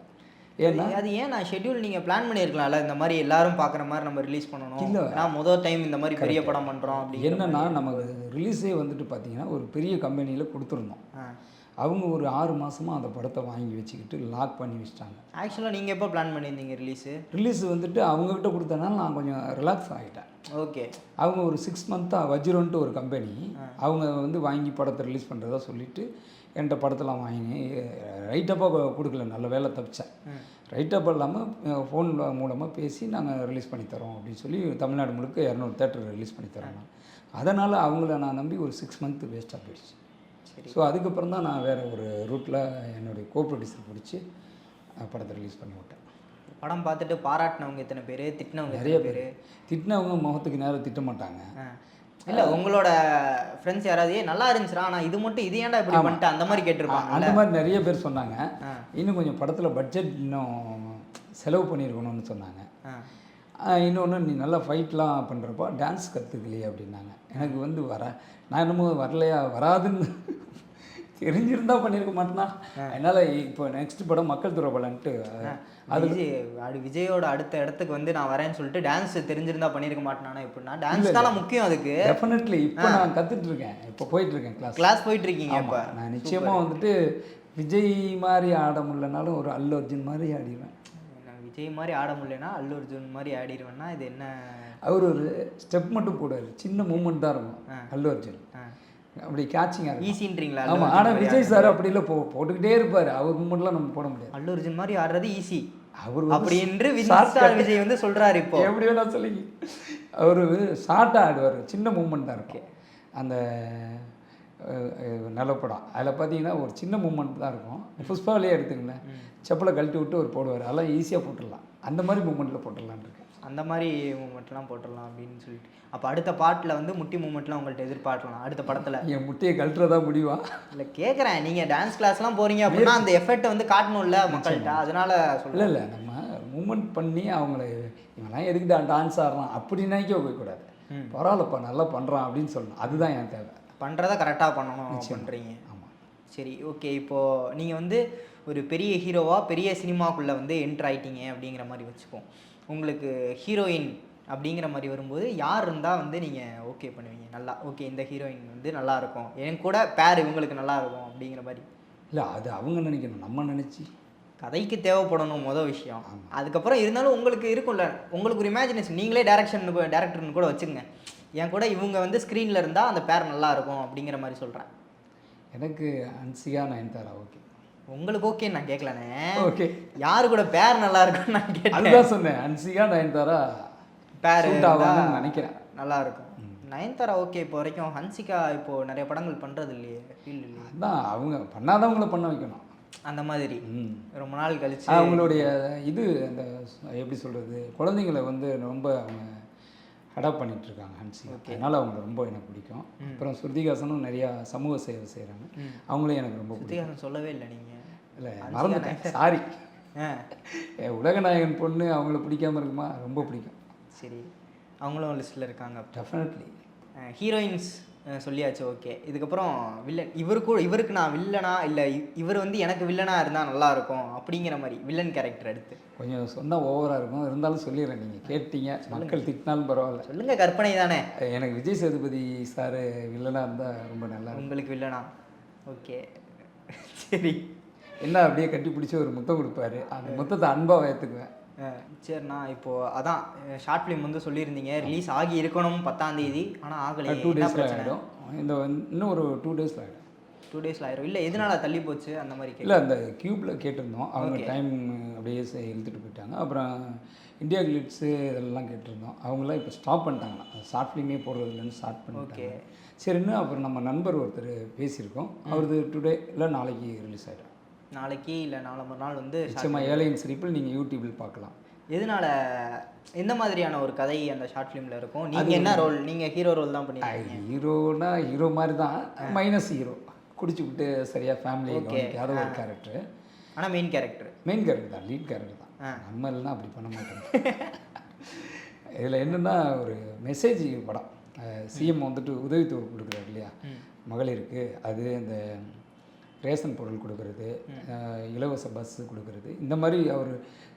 ஏன்னா அது ஏன் நான் ஷெட்யூல் நீங்கள் பிளான் பண்ணியிருக்கலாம்ல, இந்த மாதிரி எல்லாரும் பார்க்குற மாதிரி நம்ம ரிலீஸ் பண்ணணும். இல்லை, நான் முதல் டைம் இந்த மாதிரி பெரிய படம் பண்ணுறோம் அப்படி. என்னென்னா நமக்கு ரிலீஸே வந்துட்டு பார்த்தீங்கன்னா ஒரு பெரிய கம்பெனியில் கொடுத்துருந்தோம். அவங்க ஒரு 6 மாதமாக அந்த படத்தை வாங்கி வச்சுக்கிட்டு லாக் பண்ணி வச்சிட்டாங்க. ஆக்சுவலாக நீங்கள் எப்போ பிளான் பண்ணியிருந்தீங்க ரிலீஸ் வந்துட்டு அவங்கக்கிட்ட கொடுத்தனால நான் கொஞ்சம் ரிலாக்ஸ் ஆகிட்டேன். ஓகே. அவங்க ஒரு 6 மந்த்தாக வஜ்ரோன்ட்டு ஒரு கம்பெனி அவங்க வந்து வாங்கி படத்தை ரிலீஸ் பண்ணுறதா சொல்லிவிட்டு என்கிட்ட படத்தெல்லாம் வாங்கி ரைட்டப்பாக கொடுக்கல. நல்ல வேலை தப்பிச்சேன். ரைட்டப் இல்லாமல் ஃபோன் மூலமாக பேசி நாங்கள் ரிலீஸ் பண்ணித்தரோம் அப்படின்னு சொல்லி தமிழ்நாடு முழுக்க 200 தேட்டர் ரிலீஸ் பண்ணித்தரோம். அதனால் அவங்கள நான் நம்பி ஒரு 6 மந்த் வேஸ்ட்டாக போயிடுச்சு. ஸோ அதுக்கப்புறம் தான் நான் வேறு ஒரு ரூட்டில் என்னுடைய கோ ப்ரொடியூசர் பிடிச்சி படத்தை ரிலீஸ் பண்ணி விட்டேன். படம் பார்த்துட்டு பாராட்டினவங்க எத்தனை பேர், திட்டினவங்க நிறைய பேர். திட்டினவங்க முகத்துக்கு நேரம் திட்ட மாட்டாங்க. இல்லை, உங்களோட ஃப்ரெண்ட்ஸ் யாராவது நல்லா இருந்துச்சுரா ஆனால் இது மட்டும் இது ஏன்டா இப்படி பண்ணிட்டு அந்த மாதிரி கேட்டிருப்பாங்க. அந்த மாதிரி நிறைய பேர் சொன்னாங்க. இன்னும் கொஞ்சம் படத்தில் பட்ஜெட் இன்னும் செலவு பண்ணியிருக்கணும்னு சொன்னாங்க. இன்னொன்று, நீ நல்லா ஃபைட்லாம் பண்ணுறப்போ டான்ஸ் கற்றுக்கலையே அப்படின்னாங்க. எனக்கு வந்து நான் என்னமோ வரலையா வராதுன்னு தெரிஞ்சிருந்தா பண்ணியிருக்க மாட்டேனா. அதனால் இப்போ நெக்ஸ்ட் படம் மக்கள் துறவலன்ட்டு அது விஜயோட அடுத்த இடத்துக்கு வந்து நான் வரேன்னு சொல்லிட்டு டான்ஸ் தெரிஞ்சிருந்தா பண்ணியிருக்க மாட்டேனா. எப்படின்னா டான்ஸ் தான் முக்கியம் அதுக்கு. டெஃபினெட்லி இப்போ நான் கற்றுட்ருக்கேன், இப்போ போயிட்டுருக்கேன், கிளாஸ் போயிட்டுருக்கீங்க. இப்போ நான் நிச்சயமாக வந்துட்டு விஜய் மாதிரி ஆட முடியலனாலும் ஒரு அல்லு அர்ஜுன் மாதிரி ஆடிடுவேன். விஜய் மாதிரி ஆட முடியலன்னா அல்லு அர்ஜுன் மாதிரி ஆடிடுவேன்னா இது என்ன? அவர் ஒரு ஸ்டெப் மட்டும் போடுவார், சின்ன மூமெண்ட் தான் இருக்கும். அல்லு அர்ஜுன் அப்படி கேட்சிங்காக இருக்கும். ஈஸின்றீங்களா? ஆமாம். ஆனால் விஜய் சார் அப்படி இல்லை, போட்டுக்கிட்டே இருப்பார். அவர் மூமெண்ட்லாம் நம்ம போட முடியாது. அல்லு அர்ஜுன் மாதிரி ஆடுறது ஈஸி அவர் அப்படி என்று விஜய் வந்து சொல்கிறாரு. இப்போ எப்படி வேணா சொல்லிங்க. அவர் ஷார்ட்டாக ஆடுவார், சின்ன மூமெண்ட் தான் இருக்கும். அந்த நல்ல படம் அதில் பார்த்தீங்கன்னா ஒரு சின்ன மூமெண்ட் தான் இருக்கும். புஷ்பாவிலே எடுத்துங்களேன், செப்பலை கழட்டி விட்டு அவர் போடுவார். அதெல்லாம் ஈஸியாக போட்டுடலாம். அந்த மாதிரி மூமெண்ட்டில் போட்டுடலான் இருக்கு. அந்த மாதிரி மூமெண்ட்லாம் போட்டுடலாம் அப்படின்னு சொல்லிட்டு. அப்போ அடுத்த பாட்டில் வந்து முட்டி மூமெண்ட்லாம் உங்கள்கிட்ட எதிர்பார்க்கலாம் அடுத்த படத்தில். என் முட்டியை கழட்டுறதா முடிவா? இல்லை, கேட்குறேன். நீங்கள் டான்ஸ் கிளாஸ்லாம் போகிறீங்க அப்படின்னா அந்த எஃபெக்ட்டை வந்து காட்டணும்ல மக்கள்கிட்ட. அதனால் இல்லை இல்லை, நம்ம மூமெண்ட் பண்ணி அவங்கள இவங்களாம் எதுக்கு டான்ஸ் ஆடுறான் அப்படி நினைக்க போய்க்கூடாது. பரவாயில்லப்பா நல்லா பண்ணுறான் அப்படின்னு சொல்லணும். அதுதான் என் தேவை. பண்ணுறதை கரெக்டாக பண்ணணும் பண்ணுறீங்க. ஆமாம். சரி, ஓகே. இப்போது நீங்கள் வந்து ஒரு பெரிய ஹீரோவாக பெரிய சினிமாக்குள்ளே வந்து என்ட்ரு ஆகிட்டீங்க அப்படிங்கிற மாதிரி வச்சுப்போம். உங்களுக்கு ஹீரோயின் அப்படிங்கிற மாதிரி வரும்போது யார் இருந்தால் வந்து நீங்கள் ஓகே பண்ணுவீங்க? நல்லா ஓகே, இந்த ஹீரோயின் வந்து நல்லாயிருக்கும், என் கூட பேர் இவங்களுக்கு நல்லாயிருக்கும் அப்படிங்கிற மாதிரி. இல்லை, அது அவங்க நினைக்கணும், நம்ம நினச்சி. கதைக்கு தேவைப்படணும் மொதல் விஷயம். அதுக்கப்புறம் இருந்தாலும் உங்களுக்கு இருக்கும்ல, உங்களுக்கு ஒரு இமேஜினேஷன். நீங்களே டேரக்டர்னு கூட வச்சுங்க, என் கூட இவங்க வந்து ஸ்க்ரீனில் இருந்தால் அந்த பேர் நல்லாயிருக்கும் அப்படிங்கிற மாதிரி சொல்கிறேன். எனக்கு அன்சிகா நயன்தாரா ஓகே. உங்களுக்கு ஓகே நான் கேட்கலண்ணே. ஓகே, யாரு கூட பேர் நல்லா இருக்குன்னு நான் கேட்டேன். அதுதான் சொன்னேன். அன்சிகா நயன்தாரா பேர் நினைக்கிறேன் நல்லா இருக்கும். நயன்தாரா ஓகே. இப்போ வரைக்கும் ஹன்சிகா இப்போ நிறைய படங்கள் பண்றது இல்லையே, ஃபீல் இல்லையே. அதான் அவங்க பண்ணாதவங்கள பண்ண வைக்கணும். அந்த மாதிரி ரொம்ப நாள் கழிச்சு அவங்களுடைய இது அந்த எப்படி சொல்கிறது, குழந்தைங்களை வந்து ரொம்ப அவங்க அடாப்ட் பண்ணிகிட்ருக்காங்க ஹன்சிகா. அதனால் அவங்க ரொம்ப எனக்கு பிடிக்கும். அப்புறம் ஸ்ருதிஹாசனும் நிறையா சமூக சேவை செய்கிறாங்க, அவங்களும் எனக்கு ரொம்ப பிடிக்கும். ஸ்ருதிஹாசன் சொல்லவே இல்லை நீங்கள். இல்லை மறந்துட்டேன், சாரி. உலகநாயகன் பொண்ணு அவங்கள பிடிக்காம இருக்குமா? ரொம்ப பிடிக்கும். சரி, அவங்களும் லிஸ்ட்டில் இருக்காங்க. டெஃபினெட்லி. ஹீரோயின்ஸ் சொல்லியாச்சு, ஓகே. இதுக்கப்புறம் வில்லன், இவருக்கு நான் வில்லனா இல்லை இவர் வந்து எனக்கு வில்லனாக இருந்தால் நல்லாயிருக்கும் அப்படிங்கிற மாதிரி வில்லன் கேரக்டர் எடுத்து கொஞ்சம் சொன்னால் ஓவராக இருக்கும், இருந்தாலும் சொல்லிடுறேன். நீங்கள் கேட்டீங்க, மக்கள் திட்டினாலும் பரவாயில்ல. சொல்லுங்கள், கற்பனை தானே. எனக்கு விஜய் சேதுபதி சார் வில்லனாக இருந்தால் ரொம்ப நல்லா. உங்களுக்கு வில்லனா? ஓகே சரி. என்ன அப்படியே கட்டி பிடிச்சி ஒரு முத்தம் கொடுப்பாரு, அந்த முத்தத்தை அன்பாக ஏற்றுக்குவேன். சரிண்ணா. இப்போது அதான் ஷார்ட் ஃபிலிம் வந்து சொல்லியிருந்தீங்க ரிலீஸ் ஆகி இருக்கணும் 10ஆம் தேதி, ஆனால் ஆகலை. 2 டேஸில் ஆகிடும். இன்னும் ஒரு 2 டேஸில் ஆகிடும். 2 டேஸில் ஆயிரும். இல்லை எதனால தள்ளி போச்சு அந்த மாதிரி? இல்லை, அந்த க்யூப்பில் கேட்டிருந்தோம், அவங்க டைம் அப்படியே இழுத்துட்டு போயிட்டாங்க. அப்புறம் இந்தியா கிளிட்ஸு இதெல்லாம் கேட்டிருந்தோம், அவங்களாம் இப்போ ஸ்டாப் பண்ணிட்டாங்க. ஷார்ட் ஃபிலிமே போடுறது இல்லைன்னு ஸ்டார்ட் பண்ணிட்டாங்க. சரின்னு அப்புறம் நம்ம நண்பர் ஒருத்தர் பேசியிருக்கோம், அவரது டுடே இல்லை நாளைக்கு ரிலீஸ் ஆகிடும். நாளைக்கு இல்லை நாளை மறுநாள் வந்து நிச்சயமாக ஏலியன்ஸ் ரீப்பிள் நீங்கள் யூடியூபில் பார்க்கலாம். எதனால, எந்த மாதிரியான ஒரு கதை அந்த ஷார்ட் ஃபிலிமில் இருக்கும்? நீங்கள் என்ன ரோல்? நீங்கள் ஹீரோ ரோல் தான் பண்ணிருக்கீங்க. ஹீரோனா ஹீரோ மாதிரி தான், மைனஸ் ஹீரோ, குடிச்சுக்கிட்டு சரியாக ஃபேமிலி கவனிக்காத ஒரு கேரக்டர். ஆனால் மெயின் கேரக்டர் தான், லீட் கேரக்டர் தான். நம்ம எல்லாம் அப்படி பண்ண மாட்டோம். இதில் என்னென்னா ஒரு மெசேஜ் படம். சிஎம் வந்துட்டு உதவித்தொகை கொடுக்குறாரு இல்லையா மகளிருக்கு, அது இந்த ரேஷன் பொருள் கொடுக்கறது, இலவச பஸ்ஸு கொடுக்கறது, இந்த மாதிரி அவர்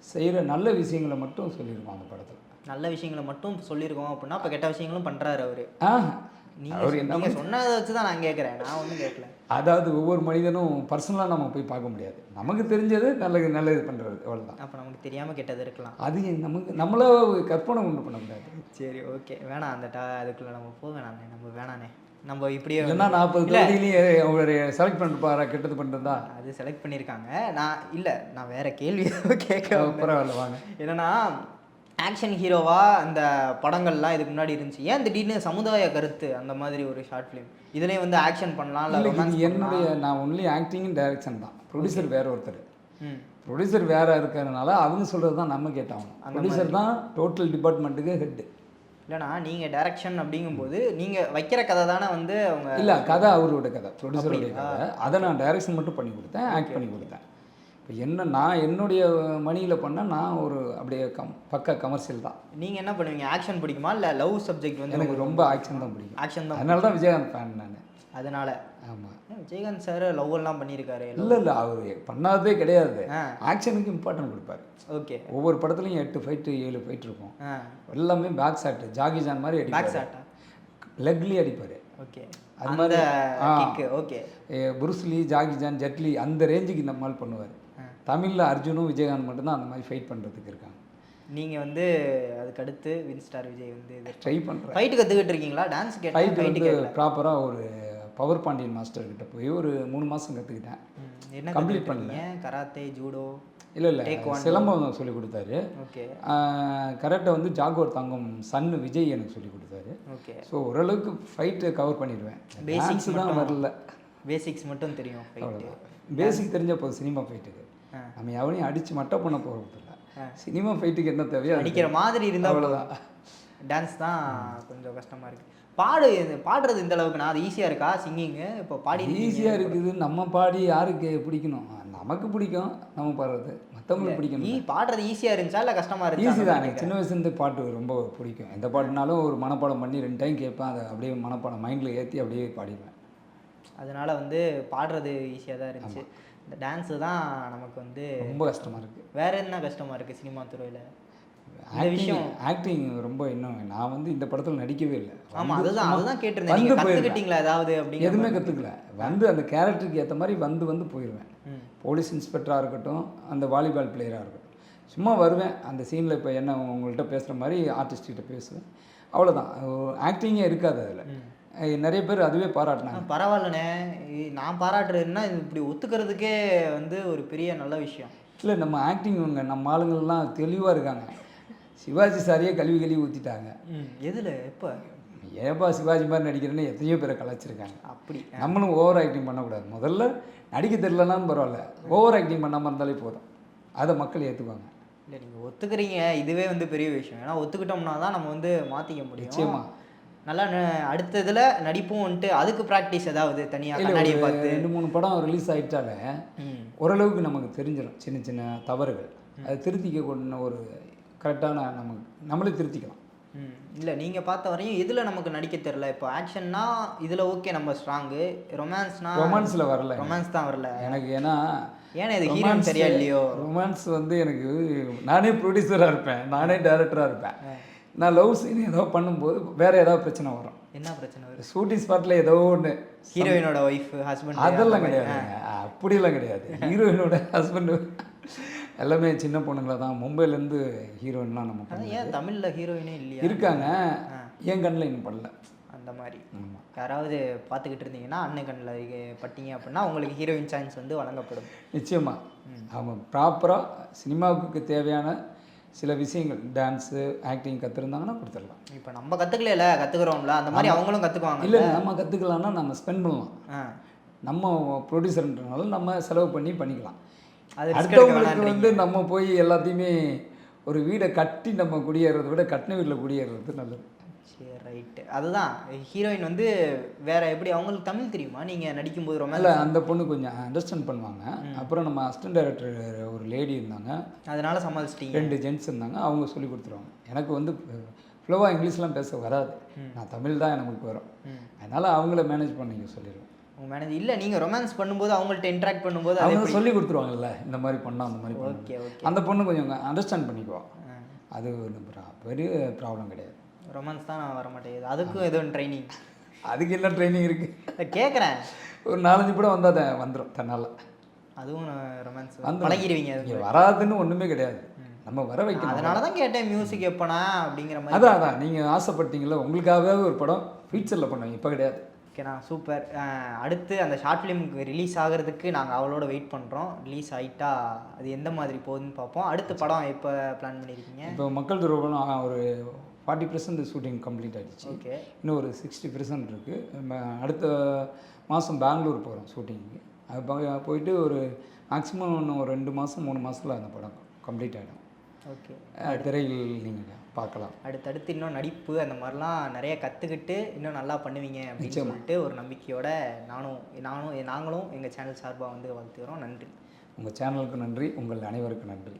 செய்கிற நல்ல விஷயங்களை மட்டும் சொல்லியிருக்கோம் அந்த படத்தில். நல்ல விஷயங்களை மட்டும் சொல்லியிருக்கோம் அப்படின்னா இப்போ கெட்ட விஷயங்களும் பண்ணுறாரு அவர். அவர் என்ன சொன்னதை வச்சு தான் நான் கேட்குறேன், நான் ஒன்றும் கேட்கல. அதாவது ஒவ்வொரு மனிதனும் பர்சனலாக நம்ம போய் பார்க்க முடியாது, நமக்கு தெரிஞ்சது நல்லது பண்ணுறது, அவ்வளோதான். அப்போ நமக்கு தெரியாமல் கெட்டது இருக்கலாம், அது நம்மள கற்பனை ஒன்று பண்ண முடியாது. சரி ஓகே, வேணாம் அந்த அதுக்குள்ளே நம்ம போக வேணாண்ணே, நம்ம வேணாண்ணே. நம்ம இப்படியே ஏன்னா 40 தொகுதியிலேயே அவங்களுடைய செலக்ட் பண்ணிருப்பாரா கெட்டது பண்ணுறதா? அது செலக்ட் பண்ணியிருக்காங்க. நான் வேறு கேள்வி கேட்க பரவாயில்ல வாங்க. என்னென்னா ஆக்ஷன் ஹீரோவா அந்த படங்கள்லாம் இதுக்கு முன்னாடி இருந்துச்சு, ஏன் திடீர்னு சமுதாய கருத்து அந்த மாதிரி ஒரு ஷார்ட் ஃபிலிம் இதுலேயே வந்து ஆக்ஷன் பண்ணலாம்? இல்லை, என்னுடைய நான் ஒன்லி ஆக்டிங் டைரக்ஷன் தான், ப்ரொடியூசர் வேற ஒருத்தர். ப்ரொடியூசர் வேற இருக்கிறதுனால அவங்க சொல்கிறது தான் நம்ம கேட்டாகணும். ப்ரொடியூசர் தான் டோட்டல் டிபார்ட்மெண்ட்டுக்கு ஹெட்டு. இல்லைனா நீங்கள் டைரக்ஷன் அப்படிங்கும்போது நீங்கள் வைக்கிற கதை தானே வந்து அவங்க. இல்லை, கதை அவரோட கதை, ப்ரொடியூசருடைய கதை. அதை நான் டைரக்ஷன் மட்டும் பண்ணி கொடுத்தேன், ஆக்ட் பண்ணி கொடுத்தேன். இப்போ நான் என்னுடைய மணியில் பண்ணால் நான் ஒரு அப்படியே பக்கா கமர்ஷியல் தான். நீங்கள் என்ன பண்ணுவீங்க? ஆக்ஷன் பிடிக்குமா இல்லை லவ் சப்ஜெக்ட் வந்து? எனக்கு ரொம்ப ஆக்ஷன் தான் பிடிக்கும். ஆக்ஷன் தான், அதனால தான் விஜயகாந்த் ஃபேன் நான். அதனால. ஆமாம், விஜயகாந்த் சார் லவ் எல்லாம் பண்ணியிருக்காரு. இல்லை அவர் பண்ணாதே கிடையாது, ஆக்ஷனுக்கு இம்பார்ட்டன்ட் கொடுப்பாரு. ஓகே, ஒவ்வொரு படத்துலையும் 8 ஃபைட்டு 7 ஃபைட் இருக்கும், எல்லாமே பேக் ஷாட்டு, ஜாகி ஜான் மாதிரி பேக் ஷாட்டா, லெக்லேயே அடிப்பார். ஓகே, அது மாதிரி. ஓகே, புருஸ்லி, ஜாகி ஜான், ஜெட்லி அந்த ரேஞ்சுக்கு நம்மால் பண்ணுவார். தமிழில் அர்ஜுனும் விஜயகாந்த் மட்டும்தான் அந்த மாதிரி ஃபைட் பண்ணுறதுக்கு இருக்காங்க. நீங்கள் வந்து அதுக்கடுத்து வின்ஸ்டார் விஜய் வந்து ட்ரை பண்ணுறேன். ஃபைட்டு கற்றுக்கிட்டு இருக்கீங்களா? டான்ஸ் ஃபைட்டு வந்து ப்ராப்பராக ஒரு பவர் பாண்டியன் மாஸ்டர்கிட்ட போய் ஒரு 3 மாதம் கற்றுக்கிட்டேன். என்ன கம்ப்ளீட் பண்ணல. Karate, judo? இல்லை, சிலம்பம் சொல்லி கொடுத்தாரு. ஓகே. கரெக்டாக வந்து ஜாகோர் தங்கம் சன்னு விஜய் எனக்கு சொல்லி கொடுத்தாரு. ஓகே. ஸோ ஓரளவுக்கு ஃபைட்டு கவர் பண்ணிடுவேன். பேசிக்ஸ் தான் வரல, பேசிக்ஸ் மட்டும் தெரியும். பேசிக் தெரிஞ்ச போதும் சினிமா ஃபைட்டுக்கு. நம்ம எவனையும் அடித்து மட்டை பண்ண போகிறது இல்லை, சினிமா ஃபைட்டுக்கு என்ன தேவையோ அடிக்கிற மாதிரி இருந்தால் அவ்வளோதான். டான்ஸ் தான் கொஞ்சம் கஷ்டமாக இருக்குது. பாடுறது இந்த அளவுக்குண்ணா அது ஈஸியாக இருக்கா? சிங்கிங்கு இப்போ பாடி ஈஸியாக இருக்குது. நம்ம பாடி யாருக்கு பிடிக்கணும்? நமக்கு பிடிக்கும் நம்ம பாடுறது, மற்றவங்களுக்கு பிடிக்கணும். பாடுறது ஈஸியாக இருந்துச்சா இல்லை கஷ்டமாக இருந்துச்சு? ஈஸி தான். எனக்கு சின்ன வயசுலேருந்து பாட்டு ரொம்ப பிடிக்கும். எந்த பாட்டுனாலும் ஒரு மனப்பாடம் பண்ணி 2 டைம் கேட்பேன், அதை அப்படியே மனப்பாடம் மைண்டில் ஏற்றி அப்படியே பாடிடுவேன். அதனால் வந்து பாடுறது ஈஸியாக தான் இருந்துச்சு. இந்த டான்ஸு தான் நமக்கு வந்து ரொம்ப கஷ்டமாக இருக்குது. வேறு என்ன கஷ்டமாக இருக்குது சினிமா துறையில்? ஆக்டிங் ரொம்ப இன்னும் நான் வந்து இந்த படத்தில் நடிக்கவே இல்லை. ஆமாம், அதுதான் கேட்டிருந்தேன். நீங்கள் கற்றுக்கிட்டீங்களா ஏதாவது? அப்படி எதுவுமே கற்றுக்கல. வந்து அந்த கேரக்டருக்கு ஏற்ற மாதிரி வந்து போயிடுவேன். போலீஸ் இன்ஸ்பெக்டராக இருக்கட்டும், அந்த வாலிபால் பிளேயராக இருக்கட்டும், சும்மா வருவேன் அந்த சீனில். இப்போ என்ன உங்கள்கிட்ட பேசுகிற மாதிரி ஆர்டிஸ்ட்கிட்ட பேசுவேன், அவ்வளோதான். ஆக்டிங்கே இருக்காது அதில். நிறைய பேர் அதுவே பாராட்டினாங்க. பரவாயில்லண்ணே, நான் பாராட்டுறதுன்னா இப்படி ஒத்துக்கிறதுக்கே வந்து ஒரு பெரிய நல்ல விஷயம். இல்லை, நம்ம ஆக்டிங் நம்ம ஆளுங்கள்லாம் தெளிவாக இருக்காங்க. சிவாஜி சாரியே கழுவி ஊற்றிட்டாங்க. எதில்? எப்போ? ஏன்பா சிவாஜி மாதிரி நடிக்கிறேன்னு எத்தனையோ பேரை கலாச்சிருக்காங்க. அப்படி நம்மளும் ஓவர் ஆக்டிங் பண்ணக்கூடாது. முதல்ல நடிக்க தெரியலனாலும் பரவாயில்ல, ஓவர் ஆக்டிங் பண்ணாமல் இருந்தாலே போதும். அதை மக்கள் ஏற்றுக்குவாங்க. இல்லை நீங்கள் ஒத்துக்கிறீங்க, இதுவே வந்து பெரிய விஷயம். ஏன்னா ஒத்துக்கிட்டோம்னா தான் நம்ம வந்து மாற்றிக்க முடியும். நிச்சயமா. நல்லா அடுத்த இதில் நடிப்பும் வந்துட்டு அதுக்கு ப்ராக்டிஸ் ஏதாவது தனியாக இல்லை, கண்ணாடியை ஒரு பார்த்து 2-3 படம் ரிலீஸ் ஆகிட்டாலே ஓரளவுக்கு நமக்கு தெரிஞ்சிடும் சின்ன சின்ன தவறுகள். அது திருத்திக்க கொண்ட ஒரு கரெக்டான நம்மளே திருத்திக்கலாம். இல்லை நீங்கள் பார்த்த வரையும் இதில் நமக்கு நடிக்க தெரில. இப்போ ஆக்ஷன்னா இதில் ஓகே நம்ம ஸ்ட்ராங்கு, ரொமான்ஸில் வரல, ரொமான்ஸ் தான் வரல எனக்கு. ஏன்னா ஏன்னா இது ஹீரோயின் சரியா இல்லையோ? ரொமான்ஸ் வந்து எனக்கு, நானே ப்ரொடியூசராக இருப்பேன், நானே டைரக்டராக இருப்பேன். நான் லவ் சீன் ஏதோ பண்ணும்போது வேறு ஏதாவது பிரச்சனை வரும். என்ன பிரச்சனை வரும்? ஷூட்டிங் ஸ்பாட்டில் ஏதோ ஒன்று, ஹீரோயினோட ஒய்ஃப் ஹஸ்பண்ட், அதெல்லாம் கிடையாது, அப்படிலாம் கிடையாது. ஹீரோயினோட ஹஸ்பண்டு எல்லாமே சின்ன பொண்ணுங்களை தான். மும்பைலேருந்து ஹீரோயின்லாம் நம்ம அதான் ஏன் தமிழில் ஹீரோயினே இல்லையா? இருக்காங்க, என் கண்ணில் இன்னும் பண்ணல. அந்த மாதிரி யாராவது பார்த்துக்கிட்டு இருந்தீங்கன்னா அண்ணன் கண்ணில் பட்டீங்க அப்படின்னா உங்களுக்கு ஹீரோயின் சான்ஸ் வந்து வழங்கப்படும். நிச்சயமாக. அவங்க ப்ராப்பராக சினிமாவுக்கு தேவையான சில விஷயங்கள், டான்ஸு, ஆக்டிங் கற்றுருந்தாங்கன்னா கொடுத்துடலாம். இப்போ நம்ம கற்றுக்குறோம்ல, அந்த மாதிரி அவங்களும் கற்றுக்குவாங்க. இல்லை, நம்ம கற்றுக்கலான்னா நம்ம ஸ்பெண்ட் பண்ணலாம். நம்ம ப்ரொடியூசர்ன்றனால நம்ம செலவு பண்ணிக்கலாம். அடுத்தவங்களுக்கு வந்து நம்ம போய் எல்லாத்தையுமே ஒரு வீடை கட்டி நம்ம குடியேறதை விட கட்டின வீட்டில் குடியேறது நல்லது. சரி, ரைட்டு. அதுதான் ஹீரோயின் வந்து வேற எப்படி, அவங்களுக்கு தமிழ் தெரியுமா நீங்கள் நடிக்கும்போது? ரொம்ப இல்லை, அந்த பொண்ணு கொஞ்சம் அண்டர்ஸ்டாண்ட் பண்ணுவாங்க. அப்புறம் நம்ம அசிஸ்டன்ட் டைரக்டர் ஒரு லேடி இருந்தாங்க, அதனால சமாளிச்சிட்டீங்க. 2 ஜென்ட்ஸ் இருந்தாங்க, அவங்க சொல்லி கொடுத்துருவாங்க. எனக்கு வந்து ஃப்ளோவாக இங்கிலீஷ்லாம் பேச வராது, நான் தமிழ் தான் எனக்கு வரும். அதனால் அவங்கள மேனேஜ் பண்ணிக்க சொல்லிடுவோம். உங்கள் மேனேஜ் இல்லை, நீங்கள் ரொமான்ஸ் பண்ணும்போது அவங்கள்ட்ட இன்ட்ராக்ட் பண்ணும்போது அவங்க சொல்லி கொடுத்துருவாங்கல்ல, இந்த மாதிரி பண்ணால் அந்த மாதிரி. Okay okay. அந்த பொண்ணு கொஞ்சம் அண்டர்ஸ்டாண்ட் பண்ணிக்குவோம், அது ஒன்றும் பெரிய ப்ராப்ளம் கிடையாது. ரொமான்ஸ் தான் நான் வர மாட்டேங்குது, அதுக்கும் எதுவும் ட்ரைனிங்? அதுக்கு என்ன ட்ரைனிங் இருக்குது கேட்குறேன். ஒரு 4-5 படம் வந்தால் அதை வந்துடும் தன்னால். அதுவும் ரொமான்ஸ் பழகிடுவீங்க. அது வராதுன்னு ஒன்றுமே கிடையாது, நம்ம வர வைக்கணும். அதனால தான் கேட்டேன் மியூசிக் எப்போனா அப்படிங்கிற மாதிரி. அதான் நீங்கள் ஆசைப்பட்டீங்களா, உங்களுக்காகவே ஒரு படம் ஃபியூச்சரில் பண்ணுவோம், இப்போ கிடையாது. ஓகேண்ணா, சூப்பர். அடுத்து அந்த ஷார்ட் ஃபிலிமுக்கு ரிலீஸ் ஆகிறதுக்கு நாங்கள் அவளோட வெயிட் பண்ணுறோம். ரிலீஸ் ஆகிட்டா அது எந்த மாதிரி போகுதுன்னு பார்ப்போம். அடுத்த படம் எப்போ பிளான் பண்ணியிருக்கீங்க? இப்போ மக்கள் துரோகம் ஒரு 40% ஷூட்டிங் கம்ப்ளீட் ஆகிடுச்சு. ஓகே, இன்னும் ஒரு 60% இருக்குது. நம்ம அடுத்த மாதம் பெங்களூர் போகிறோம் ஷூட்டிங்கு. அது போயிட்டு ஒரு மேக்ஸிமம் இன்னும் ஒரு 2 மாதம் 3 மாதத்தில் அந்த படம் கம்ப்ளீட் ஆகிடும். ஓகே, திரையில் நீங்கள் பார்க்கலாம். அடுத்தடுத்து இன்னும் நடிப்பு அந்த மாதிரிலாம் நிறைய கற்றுக்கிட்டு இன்னும் நல்லா பண்ணுவீங்க அப்படின்னு சொல்லிட்டு ஒரு நம்பிக்கையோட நாங்களும் எங்கள் சேனல் சார்பாக வந்து வாழ்த்துக்கிறோம். நன்றி. உங்கள் சேனலுக்கு நன்றி, உங்கள் அனைவருக்கும் நன்றி.